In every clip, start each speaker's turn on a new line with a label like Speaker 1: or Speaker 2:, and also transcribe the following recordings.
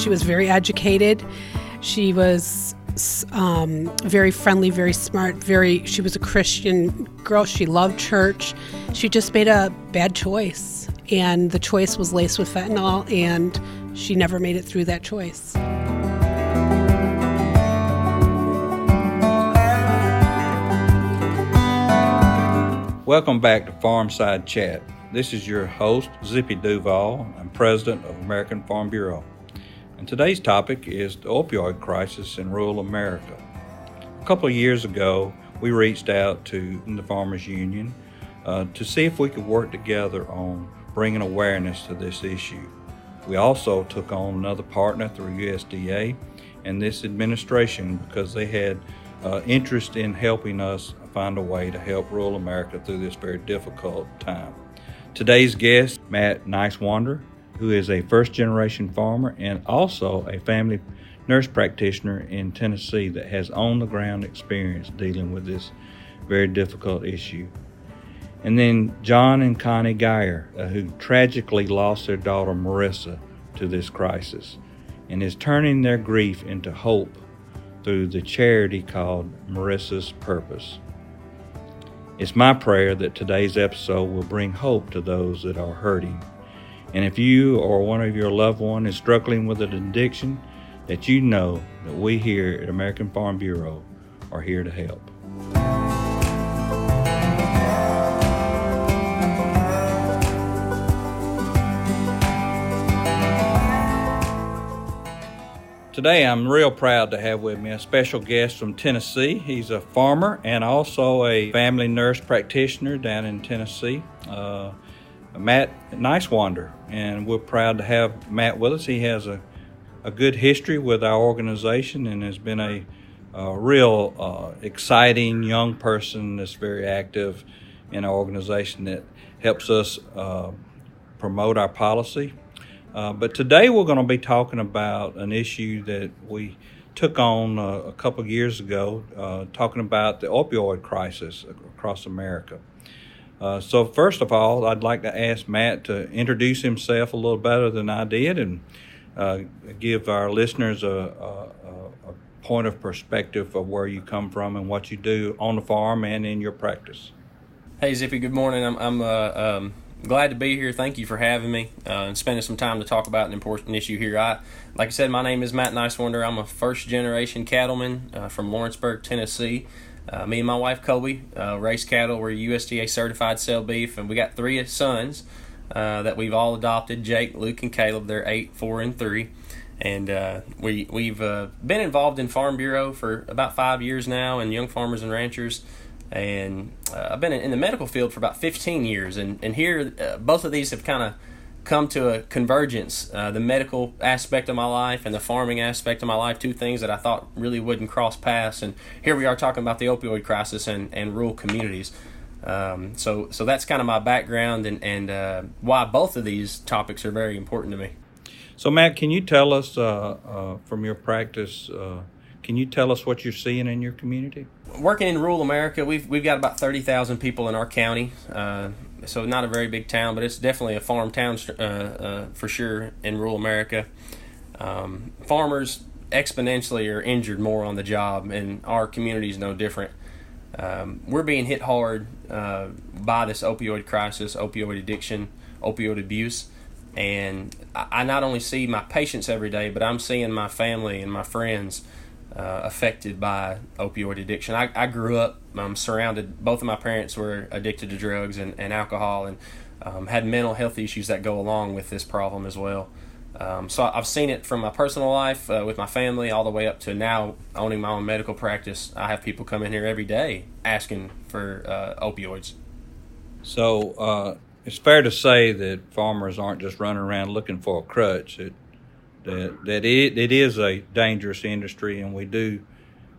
Speaker 1: She was very educated. She was very friendly, very smart, she was a Christian girl. She loved church. She just made a bad choice, and the choice was laced with fentanyl, and she never made it through that choice.
Speaker 2: Welcome back to Farmside Chat. This is your host, Zippy Duvall. I'm president of American Farm Bureau. And today's topic is the opioid crisis in rural America. A couple of years ago, we reached out to the Farmers Union to see if we could work together on bringing awareness to this issue. We also took on another partner through USDA and this administration because they had interest in helping us find a way to help rural America through this very difficult time. Today's guest, Matt Niswander, who is a first-generation farmer and also a family nurse practitioner in Tennessee that has on-the-ground experience dealing with this very difficult issue. And then John and Connie Gyorr, who tragically lost their daughter Marisa to this crisis and is turning their grief into hope through the charity called Marisa's Purpose. It's my prayer that today's episode will bring hope to those that are hurting. And if you or one of your loved one is struggling with an addiction, that you know that we here at American Farm Bureau are here to help. Today I'm real proud to have with me a special guest from Tennessee. He's a farmer and also a family nurse practitioner down in Tennessee. Matt Niswander, and we're proud to have Matt with us. He has a good history with our organization and has been a real exciting young person that's very active in our organization that helps us promote our policy. But today we're going to be talking about an issue that we took on a couple of years ago, talking about the opioid crisis across America. So first of all, I'd like to ask Matt to introduce himself a little better than I did and give our listeners a point of perspective of where you come from and what you do on the farm and in your practice.
Speaker 3: Hey Zippy, good morning. I'm glad to be here. Thank you for having me and spending some time to talk about an important issue here. Like I said, my name is Matt Niswander. I'm a first-generation cattleman from Lawrenceburg, Tennessee. Me and my wife, Colby, race cattle. We're USDA certified sell beef, and we got 3 sons that we've all adopted, Jake, Luke, and Caleb. They're 8, 4, and 3. And we've been involved in Farm Bureau for about 5 years now, and Young Farmers and Ranchers. And I've been in the medical field for about 15 years. And here, both of these have kind of come to a convergence, the medical aspect of my life and the farming aspect of my life, 2 things that I thought really wouldn't cross paths. And here we are talking about the opioid crisis and rural communities. So that's kind of my background and why both of these topics are very important to me.
Speaker 2: So Matt, can you tell us from your practice, can you tell us what you're seeing in your community?
Speaker 3: Working in rural America, we've got about 30,000 people in our county. So not a very big town, but it's definitely a farm town for sure in rural America. Farmers exponentially are injured more on the job, and our community is no different. We're being hit hard by this opioid crisis, opioid addiction, opioid abuse. And I not only see my patients every day, but I'm seeing my family and my friends affected by opioid addiction. I grew up surrounded, both of my parents were addicted to drugs and alcohol and had mental health issues that go along with this problem as well. So I've seen it from my personal life with my family all the way up to now owning my own medical practice. I have people come in here every day asking for opioids.
Speaker 2: So it's fair to say that farmers aren't just running around looking for a crutch. That it is a dangerous industry, and we do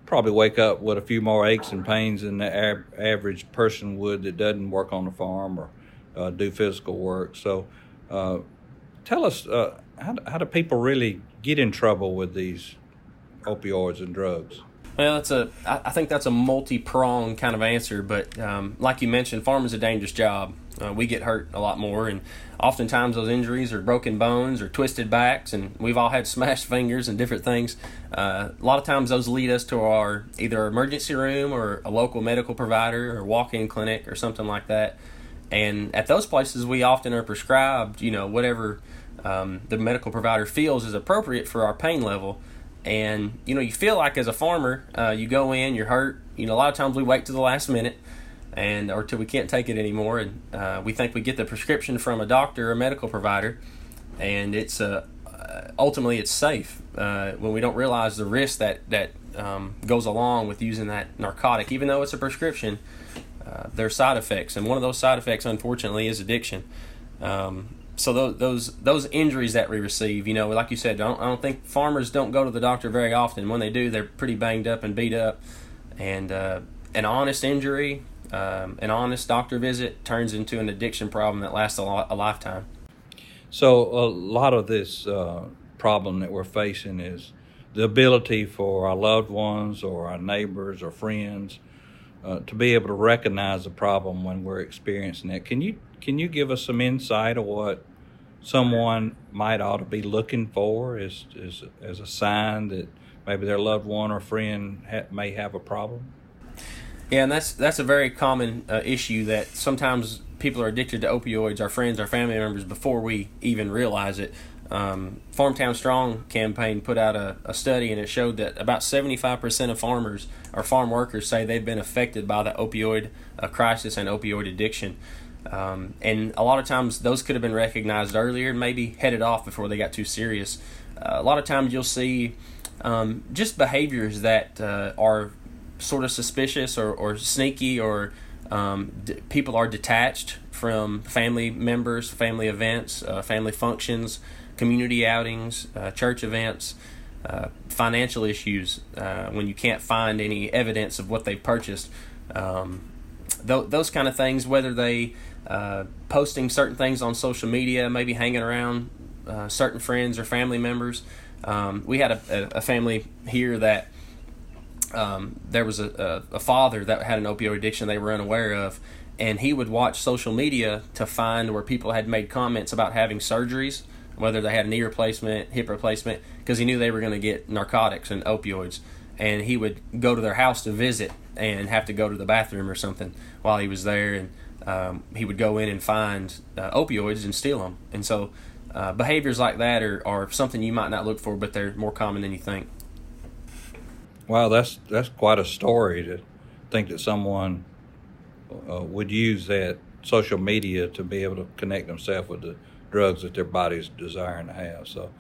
Speaker 2: probably wake up with a few more aches and pains than the average person would that doesn't work on the farm or do physical work. So tell us, how do people really get in trouble with these opioids and drugs?
Speaker 3: Well, I think that's a multi-pronged kind of answer, but like you mentioned, farming's a dangerous job. We get hurt a lot more, and oftentimes those injuries are broken bones or twisted backs, and we've all had smashed fingers and different things. A lot of times those lead us to our either emergency room or a local medical provider or walk-in clinic or something like that. And at those places, we often are prescribed, whatever the medical provider feels is appropriate for our pain level. And, you feel like as a farmer, you go in, you're hurt. A lot of times we wait to the last minute or till we can't take it anymore. And we think we get the prescription from a doctor or a medical provider. And it's ultimately it's safe when we don't realize the risk that goes along with using that narcotic. Even though it's a prescription, there are side effects. And one of those side effects, unfortunately, is addiction. So those injuries that we receive, like you said, I don't think farmers don't go to the doctor very often. When they do, they're pretty banged up and beat up. And an honest injury, an honest doctor visit turns into an addiction problem that lasts a lifetime.
Speaker 2: So a lot of this problem that we're facing is the ability for our loved ones or our neighbors or friends to be able to recognize the problem when we're experiencing it. Can you give us some insight of what someone might ought to be looking for as a sign that maybe their loved one or friend may have a problem?
Speaker 3: Yeah, and that's a very common issue that sometimes people are addicted to opioids, our friends, our family members, before we even realize it. Farmtown Strong campaign put out a study, and it showed that about 75% of farmers or farm workers say they've been affected by the opioid crisis and opioid addiction. And a lot of times those could have been recognized earlier and maybe headed off before they got too serious. A lot of times you'll see just behaviors that are sort of suspicious or sneaky, or people are detached from family members, family events, family functions, community outings, church events, financial issues, when you can't find any evidence of what they've purchased. Those kind of things, whether they posting certain things on social media, maybe hanging around certain friends or family members. We had a family here that there was a father that had an opioid addiction they were unaware of, and he would watch social media to find where people had made comments about having surgeries, whether they had a knee replacement, hip replacement, because he knew they were going to get narcotics and opioids. And he would go to their house to visit and have to go to the bathroom or something while he was there, and he would go in and find opioids and steal them. And so behaviors like that are something you might not look for, but they're more common than you think.
Speaker 2: Wow, that's quite a story to think that someone would use that social media to be able to connect themselves with the drugs that their body's desiring to have. So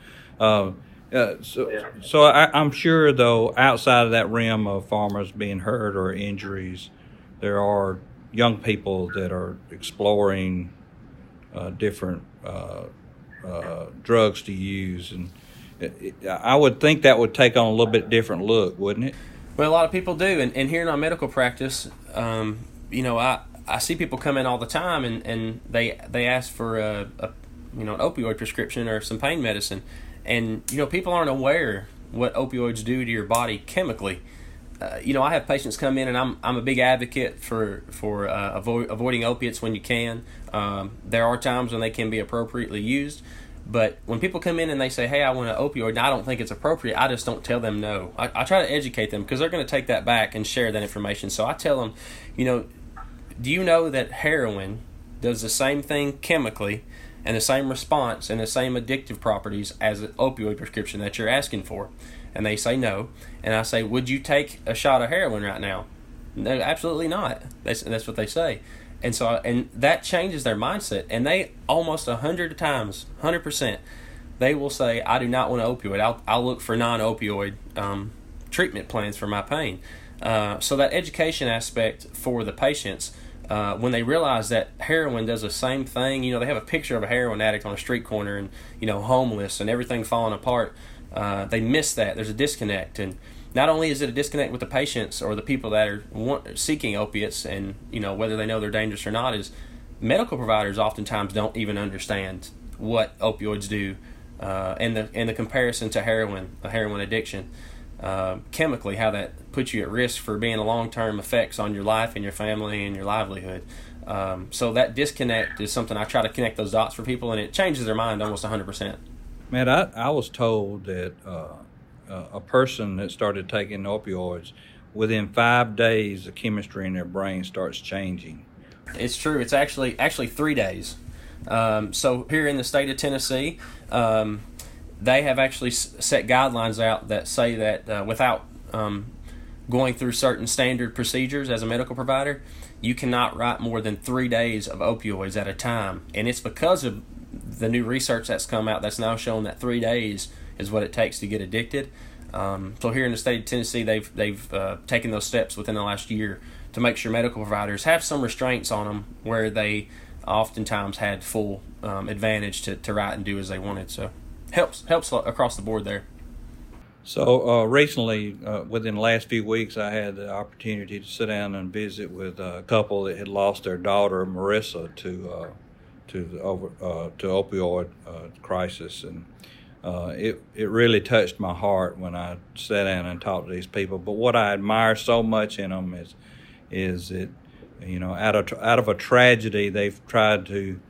Speaker 2: I'm sure, though, outside of that realm of farmers being hurt or injuries, there are young people that are exploring different drugs to use, and I would think that would take on a little bit different look, wouldn't it?
Speaker 3: Well, a lot of people do, and here in our medical practice, I see people come in all the time, and they ask for an opioid prescription or some pain medicine, and people aren't aware what opioids do to your body chemically. I have patients come in, and I'm a big advocate for avoiding opiates when you can. There are times when they can be appropriately used, but when people come in and they say, "Hey, I want an opioid," and I don't think it's appropriate, I just don't tell them no. I try to educate them, because they're going to take that back and share that information. So I tell them, do you know that heroin does the same thing chemically and the same response and the same addictive properties as an opioid prescription that you're asking for? And they say no. And I say, would you take a shot of heroin right now? No, absolutely not. That's what they say. And so, and that changes their mindset. And they almost 100 times, 100%, they will say, I do not want an opioid. I'll look for non-opioid treatment plans for my pain. So that education aspect for the patients, when they realize that heroin does the same thing, they have a picture of a heroin addict on a street corner and, homeless and everything falling apart. They miss that. There's a disconnect. And not only is it a disconnect with the patients or the people that are seeking opiates, and, whether they know they're dangerous or not, is medical providers oftentimes don't even understand what opioids do in the comparison to heroin, a heroin addiction. chemically, how that puts you at risk for being long-term effects on your life and your family and your livelihood. So that disconnect is something I try to connect those dots for people, and it changes their mind almost 100%.
Speaker 2: Man, I was told that a person that started taking opioids, within 5 days, the chemistry in their brain starts changing.
Speaker 3: It's true. It's actually 3 days. So here in the state of Tennessee, they have actually set guidelines out that say that without going through certain standard procedures as a medical provider, you cannot write more than 3 days of opioids at a time. And it's because of the new research that's come out that's now shown that 3 days is what it takes to get addicted. So here in the state of Tennessee, they've taken those steps within the last year to make sure medical providers have some restraints on them where they oftentimes had full advantage to write and do as they wanted. So helps across the board there.
Speaker 2: So recently, within the last few weeks, I had the opportunity to sit down and visit with a couple that had lost their daughter, Marisa, to opioid crisis, and it really touched my heart when I sat down and talked to these people. But what I admire so much in them is that, you know, out of a tragedy, they've tried to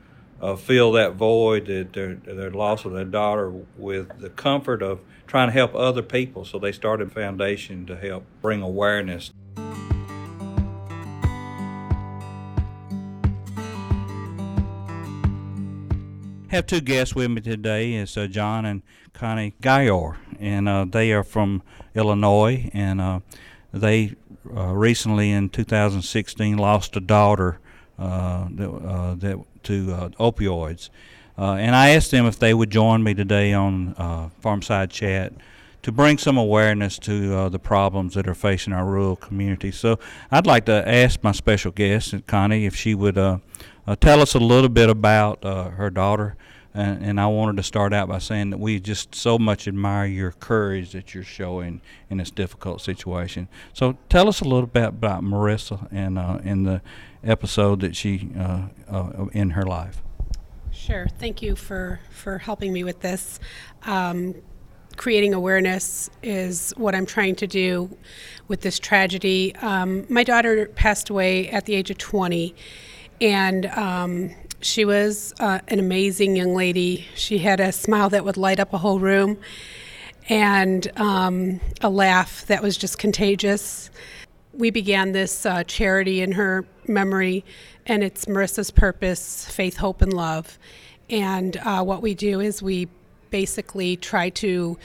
Speaker 2: fill that void, that their loss of their daughter, with the comfort of trying to help other people. So they started a foundation to help bring awareness. Have two guests with me today. It's John and Connie Gyorr, and they are from Illinois, and they recently in 2016 lost a daughter to opioids. And I asked them if they would join me today on Farmside Chat to bring some awareness to the problems that are facing our rural community. So I'd like to ask my special guest, Connie, if she would tell us a little bit about her daughter. And I wanted to start out by saying that we just so much admire your courage that you're showing in this difficult situation. So tell us a little bit about Marisa and in the episode that she in her life.
Speaker 1: Sure. Thank you for helping me with this. Creating awareness is what I'm trying to do with this tragedy. My daughter passed away at the age of 20, and she was an amazing young lady. She had a smile that would light up a whole room, and a laugh that was just contagious. We began this charity in her memory, and it's Marisa's Purpose, Faith, Hope, and Love. And what we do is we basically try to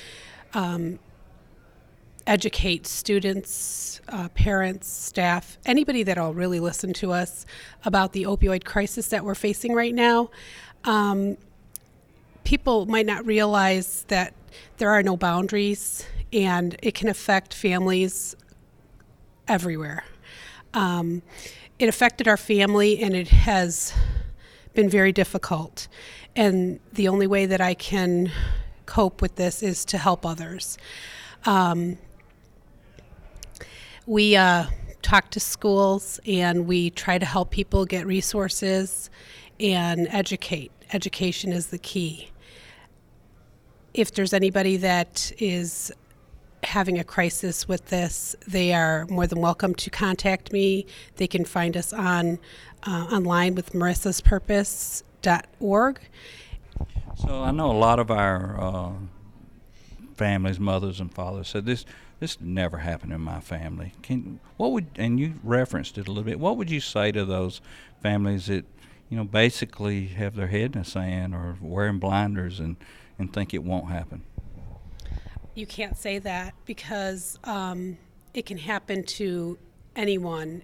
Speaker 1: educate students, parents, staff, anybody that will really listen to us about the opioid crisis that we're facing right now. People might not realize that there are no boundaries, and it can affect families everywhere. It affected our family, and it has been very difficult. And the only way that I can cope with this is to help others. We talk to schools, and we try to help people get resources and educate. Education is the key. If there's anybody that is having a crisis with this, they are more than welcome to contact me. They can find us online with marisaspurpose.org.
Speaker 2: So I know a lot of our families, mothers and fathers, said this never happened in my family. And you referenced it a little bit. What would you say to those families that, you know, basically have their head in the sand or wearing blinders and think it won't happen?
Speaker 1: You can't say that, because it can happen to anyone,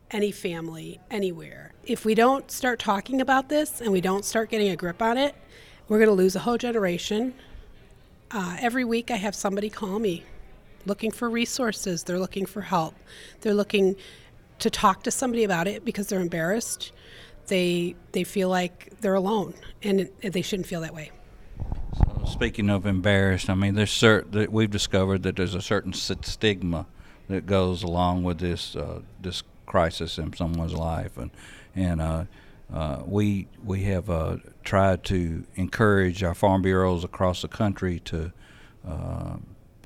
Speaker 1: any family, anywhere. If we don't start talking about this and we don't start getting a grip on it, we're going to lose a whole generation. Every week I have somebody call me looking for resources. They're looking for help. They're looking to talk to somebody about it because they're embarrassed. They feel like they're alone, and they shouldn't feel that way.
Speaker 2: So speaking of embarrassed, I mean, we've discovered that there's a certain stigma that goes along with this crisis in someone's life, and we have tried to encourage our farm bureaus across the country to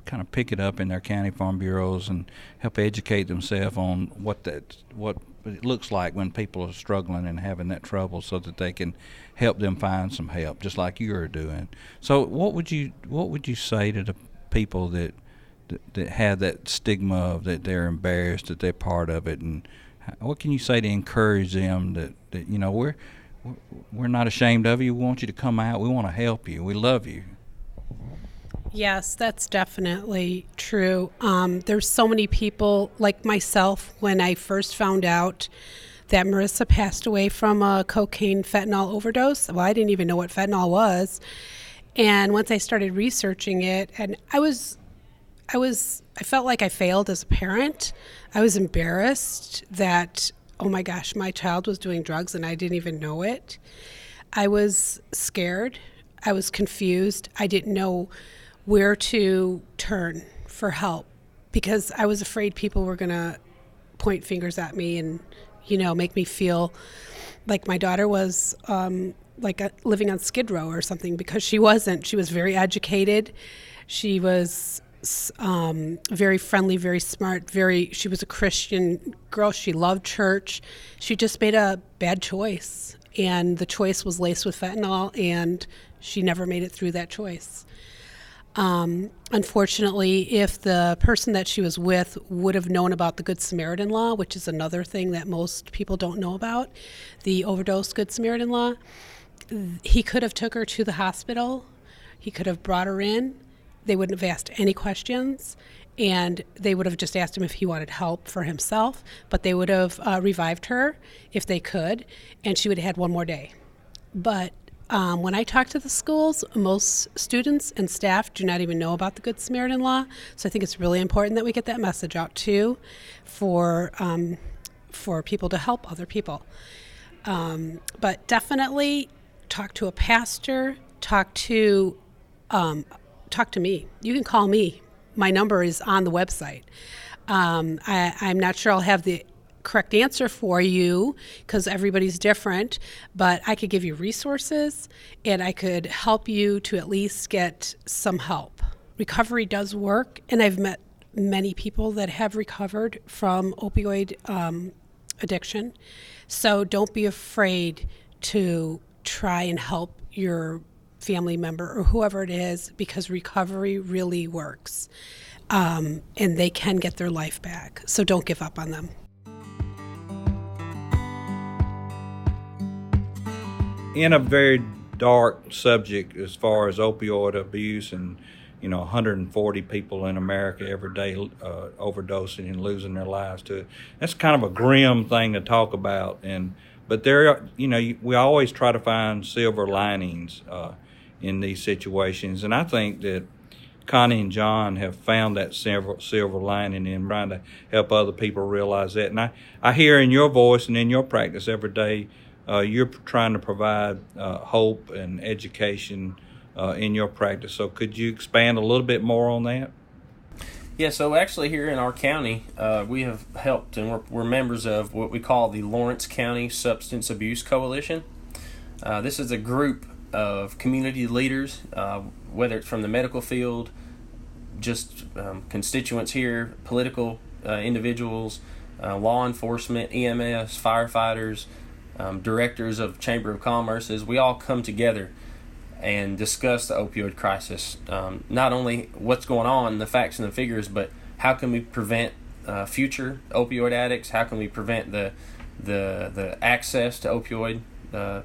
Speaker 2: kind kind of pick it up in their county farm bureaus and help educate themselves on what it looks like when people are struggling and having that trouble, so that they can help them find some help, just like you are doing. So what would you say to the people that have that stigma of that they're embarrassed that they're part of it, and what can you say to encourage them that you know, we're not ashamed of you. We want you to come out. We want to help you. We love you.
Speaker 1: Yes, that's definitely true. There's so many people like myself. When I first found out that Marisa passed away from a cocaine fentanyl overdose, well, I didn't even know what fentanyl was. And once I started researching it, and I felt like I failed as a parent. I was embarrassed that, oh my gosh, my child was doing drugs and I didn't even know it. I was scared. I was confused. I didn't know where to turn for help because I was afraid people were going to point fingers at me and, you know, make me feel like my daughter was living on Skid Row or something, because she wasn't. She was very educated. She was very friendly, very smart, she was a Christian girl. She loved church. She just made a bad choice, and the choice was laced with fentanyl, and she never made it through that choice. Unfortunately, if the person that she was with would have known about the Good Samaritan law, which is another thing that most people don't know about, the overdose Good Samaritan law, he could have took her to the hospital. He could have brought her in. They wouldn't have asked any questions, and they would have just asked him if he wanted help for himself, but they would have revived her if they could, and she would have had one more day. But when I talk to the schools, most students and staff do not even know about the Good Samaritan law, so I think it's really important that we get that message out too for people to help other people. But definitely talk to a pastor, talk to me. You can call me. My number is on the website. I'm not sure I'll have the correct answer for you because everybody's different, but I could give you resources and I could help you to at least get some help. Recovery does work, and I've met many people that have recovered from opioid addiction. So don't be afraid to try and help your family member or whoever it is, because recovery really works, and they can get their life back. So don't give up on them.
Speaker 2: In a very dark subject as far as opioid abuse, and 140 people in America every day overdosing and losing their lives to it. That's kind of a grim thing to talk about, but there, we always try to find silver linings in these situations, and I think that Connie and John have found that silver lining in trying to help other people realize that. And I hear in your voice and in your practice every day, you're trying to provide hope and education in your practice. So could you expand a little bit more on that?
Speaker 3: Yeah, so actually here in our county, we have helped, and we're members of what we call the Lawrence County Substance Abuse Coalition. This is a group of community leaders, whether it's from the medical field, just constituents here, political individuals, law enforcement, EMS, firefighters, directors of Chamber of Commerce's. We all come together and discuss the opioid crisis. Not only what's going on, the facts and the figures, but how can we prevent future opioid addicts? How can we prevent the access to opioid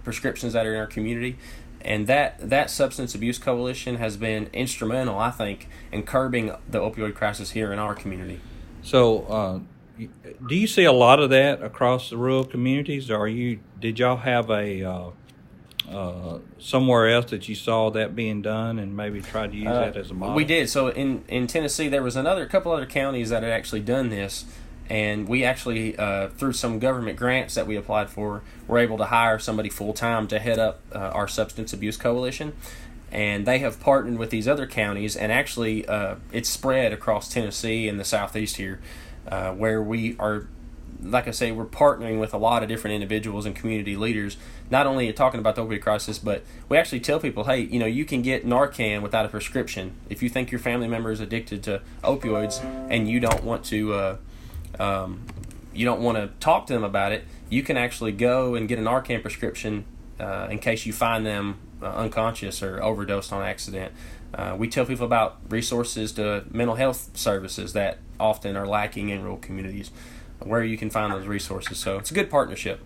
Speaker 3: prescriptions that are in our community? And that Substance Abuse Coalition has been instrumental, I think, in curbing the opioid crisis here in our community.
Speaker 2: So, do you see a lot of that across the rural communities? Or did y'all have a somewhere else that you saw that being done and maybe tried to use that as a model?
Speaker 3: We did. So in Tennessee, there was a couple other counties that had actually done this, and we actually, through some government grants that we applied for, were able to hire somebody full-time to head up our Substance Abuse Coalition. And they have partnered with these other counties, and actually it's spread across Tennessee and the southeast here, where we are like I say, we're partnering with a lot of different individuals and community leaders. Not only talking about the opioid crisis, but we actually tell people, hey, you can get Narcan without a prescription. If you think your family member is addicted to opioids and you don't want to talk to them about it, you can actually go and get a Narcan prescription in case you find them unconscious or overdosed on accident. We tell people about resources to mental health services that often are lacking in rural communities, where you can find those resources. So it's a good partnership.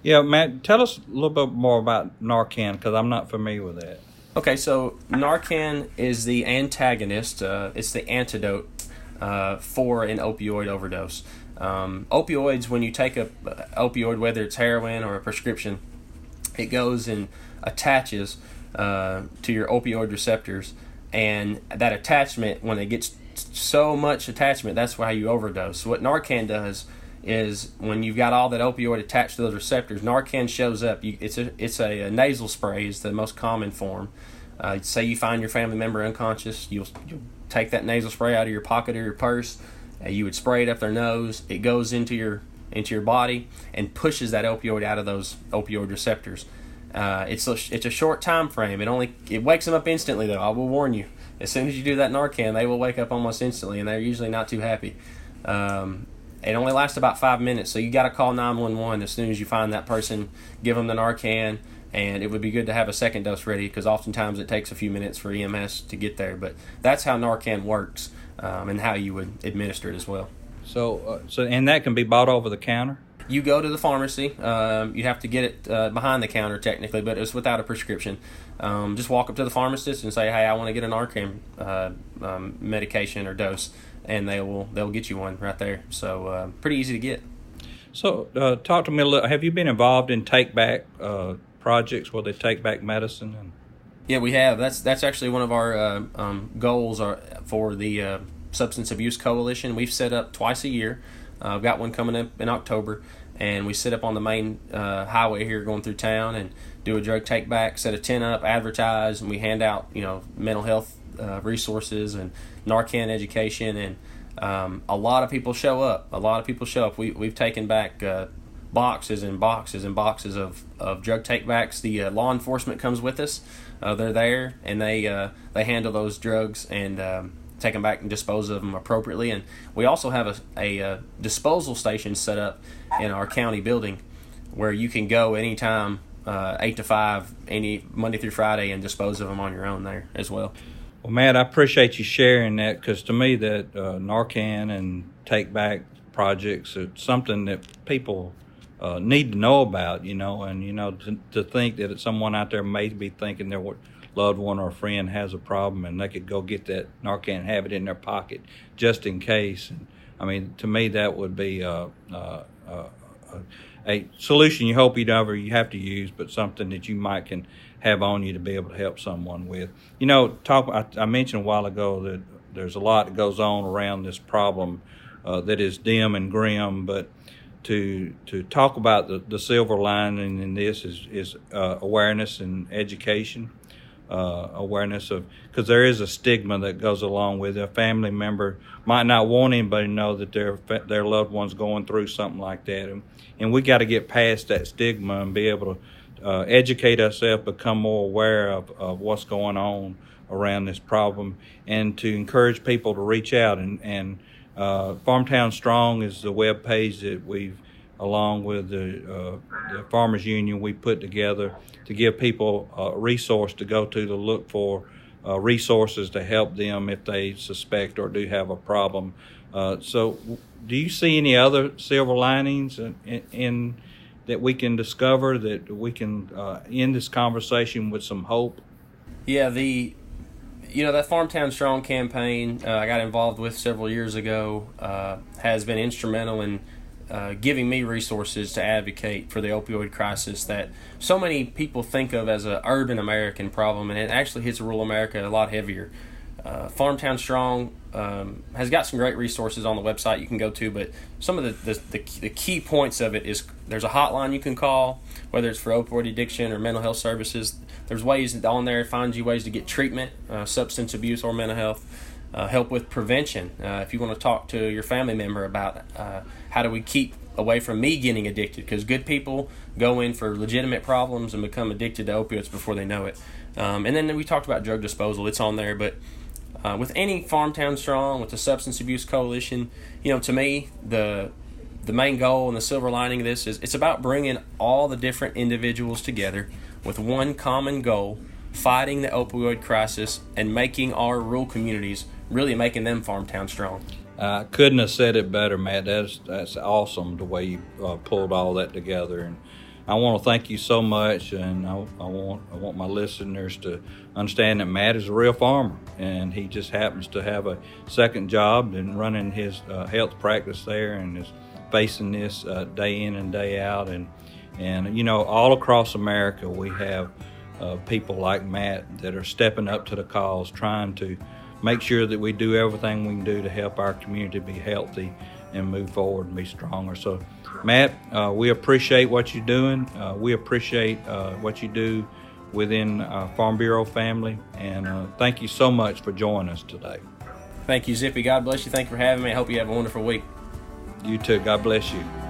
Speaker 2: Yeah, Matt, tell us a little bit more about Narcan, because I'm not familiar with that.
Speaker 3: Okay, so Narcan is the antagonist. It's the antidote for an opioid overdose. Opioids, when you take a opioid, whether it's heroin or a prescription, it goes and attaches to your opioid receptors, and that attachment, when it gets so much attachment, that's why you overdose. So what Narcan does is, when you've got all that opioid attached to those receptors, Narcan shows up. It's a nasal spray is the most common form. Say you find your family member unconscious, you'll take that nasal spray out of your pocket or your purse. You would spray it up their nose. It goes into your body and pushes that opioid out of those opioid receptors. It's a short time frame. It wakes them up instantly, though. I will warn you. As soon as you do that Narcan, they will wake up almost instantly, and they're usually not too happy. It only lasts about 5 minutes, so you got to call 911 as soon as you find that person. Give them the Narcan, and it would be good to have a second dose ready, because oftentimes it takes a few minutes for EMS to get there. But that's how Narcan works, and how you would administer it as well.
Speaker 2: So and that can be bought over the counter?
Speaker 3: You go to the pharmacy. You have to get it behind the counter technically, but it's without a prescription. Just walk up to the pharmacist and say, "Hey, I want to get an Narcan medication or dose," and they'll get you one right there. So pretty easy to get.
Speaker 2: So talk to me a little. Have you been involved in take back projects where they take back medicine?
Speaker 3: Yeah, we have. That's actually one of our goals for the Substance Abuse Coalition. We've set up twice a year. I've got one coming up in October, and we sit up on the main highway here going through town and do a drug take back, set a tent up, advertise, and we hand out mental health resources and Narcan education, and a lot of people show up. We've taken back boxes and boxes and boxes of drug take backs. The law enforcement comes with us. They're there, and they handle those drugs and take them back and dispose of them appropriately. And we also have a disposal station set up in our county building where you can go anytime, 8 to 5, any Monday through Friday, and dispose of them on your own there as well.
Speaker 2: Well, Matt, I appreciate you sharing that, because to me that Narcan and take back projects are something that people need to know about, and to think that someone out there may be thinking their loved one or a friend has a problem, and they could go get that Narcan and have it in their pocket just in case. And I mean, to me, that would be a solution you hope you have to use, but something that you might can have on you to be able to help someone with. I mentioned a while ago that there's a lot that goes on around this problem that is dim and grim, but to talk about the silver lining in this is awareness and education. Awareness of, because there is a stigma that goes along with it. A family member might not want anybody to know that their loved one's going through something like that, and we got to get past that stigma and be able to educate ourselves, become more aware of what's going on around this problem, and to encourage people to reach out. And Farmtown Strong is the web page that we've, along with the Farmers Union, we put together to give people a resource to go to look for resources to help them if they suspect or do have a problem. So do you see any other silver linings in that we can discover, that we can end this conversation with some hope?
Speaker 3: Yeah, that Farmtown Strong campaign I got involved with several years ago has been instrumental in giving me resources to advocate for the opioid crisis that so many people think of as an urban American problem, and it actually hits rural America a lot heavier. Farmtown Strong has got some great resources on the website you can go to, but some of the key points of it is there's a hotline you can call, whether it's for opioid addiction or mental health services. There's ways on there, it finds you ways to get treatment, substance abuse or mental health, help with prevention. If you want to talk to your family member about how do we keep away from me getting addicted, because good people go in for legitimate problems and become addicted to opioids before they know it. And then we talked about drug disposal. It's on there, but with any Farmtown Strong, with the Substance Abuse Coalition, to me, the main goal and the silver lining of this is it's about bringing all the different individuals together with one common goal, fighting the opioid crisis and making our rural communities, really making them Farmtown Strong.
Speaker 2: I couldn't have said it better, Matt. That's awesome the way you pulled all that together, and I want to thank you so much. And I want my listeners to understand that Matt is a real farmer, and he just happens to have a second job and running his health practice there, and is facing this day in and day out. And all across America we have people like Matt that are stepping up to the cause, trying to make sure that we do everything we can do to help our community be healthy and move forward and be stronger. So, Matt, we appreciate what you're doing. We appreciate what you do within Farm Bureau family, and thank you so much for joining us today.
Speaker 3: Thank you, Zippy. God bless you. Thank you for having me. I hope you have a wonderful week.
Speaker 2: You too. God bless you.